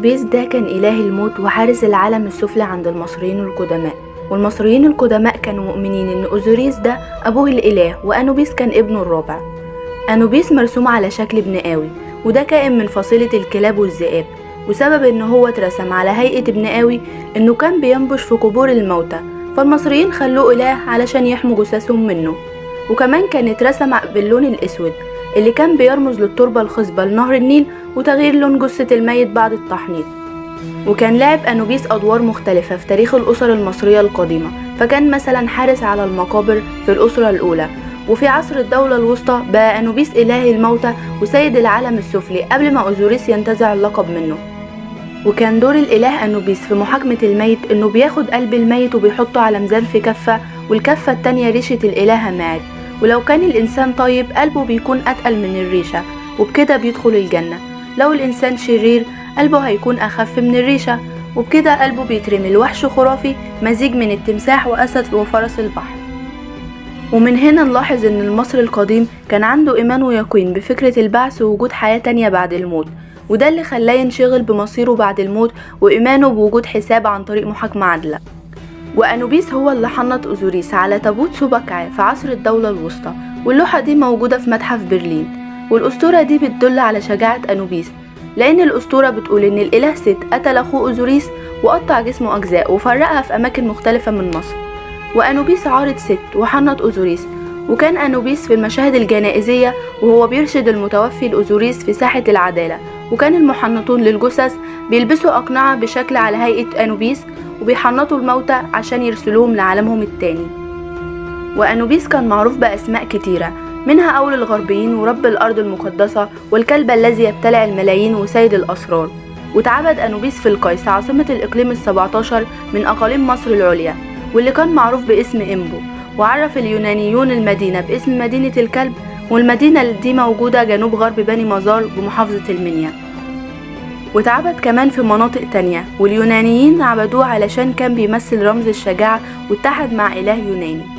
أنوبيس ده كان إله الموت وحارس العالم السفلي عند المصريين القدماء، والمصريين القدماء كانوا مؤمنين إن أوزوريس ده أبوه الإله، وأنوبيس كان ابنه الرابع. أنوبيس مرسوم على شكل ابن آوي، وده كائن من فصيلة الكلاب والذئاب، وسبب إن هو اترسم على هيئة ابن آوي إنه كان بينبش في قبور الموتى، فالمصريين خلوه إله علشان يحموا جثثهم منه. وكمان كان اترسم باللون الأسود اللي كان بيرمز للتربة الخصبة لنهر النيل وتغيير لون جثة الميت بعد التحنيط. وكان لعب أنوبيس أدوار مختلفة في تاريخ الأسر المصرية القديمة، فكان مثلا حارس على المقابر في الأسرة الأولى، وفي عصر الدولة الوسطى بقى أنوبيس إله الموتى وسيد العالم السفلي قبل ما أوزوريس ينتزع اللقب منه. وكان دور الإله أنوبيس في محاكمة الميت إنه بياخد قلب الميت وبيحطه على ميزان في كفة، والكفة التانية ريشة الإلهة ماعد، ولو كان الإنسان طيب قلبه بيكون أتقل من الريشة وبكده بيدخل الجنة، لو الإنسان شرير قلبه هيكون أخف من الريشة وبكده قلبه بيترمي لوحش خرافي مزيج من التمساح وأسد وفرس البحر. ومن هنا نلاحظ إن المصري القديم كان عنده إيمان ويقين بفكرة البعث ووجود حياة تانية بعد الموت، وده اللي خلاه ينشغل بمصيره بعد الموت وإيمانه بوجود حساب عن طريق محاكمة عادلة. وأنوبيس هو اللي حنط أوزوريس على تابوت سوبكعي في عصر الدولة الوسطى، واللوحة دي موجودة في متحف برلين. والأسطورة دي بتدل على شجاعة أنوبيس، لأن الأسطورة بتقول إن الإله ست قتل أخوه أوزوريس وقطع جسمه أجزاء وفرقها في أماكن مختلفة من مصر، وأنوبيس عارض ست وحنط أوزوريس. وكان أنوبيس في المشاهد الجنائزية وهو بيرشد المتوفي لأوزوريس في ساحة العدالة، وكان المحنطون للجثث بيلبسوا أقنعة بشكل على هيئة أنوبيس وبيحنطوا الموتى عشان يرسلوهم لعالمهم التاني. وأنوبيس كان معروف بأسماء كتيرة، منها أول الغربيين ورب الأرض المقدسة والكلب الذي يبتلع الملايين وسيد الأسرار. وتعبد أنوبيس في القيس عاصمة الإقليم ال17 من أقاليم مصر العليا، واللي كان معروف باسم إمبو، وعرف اليونانيون المدينة باسم مدينة الكلب، والمدينة دي موجودة جنوب غرب بني مزار بمحافظة المنيا. واتعبد كمان في مناطق تانية، واليونانيين عبدوه علشان كان بيمثل رمز الشجاعة واتحد مع إله يوناني.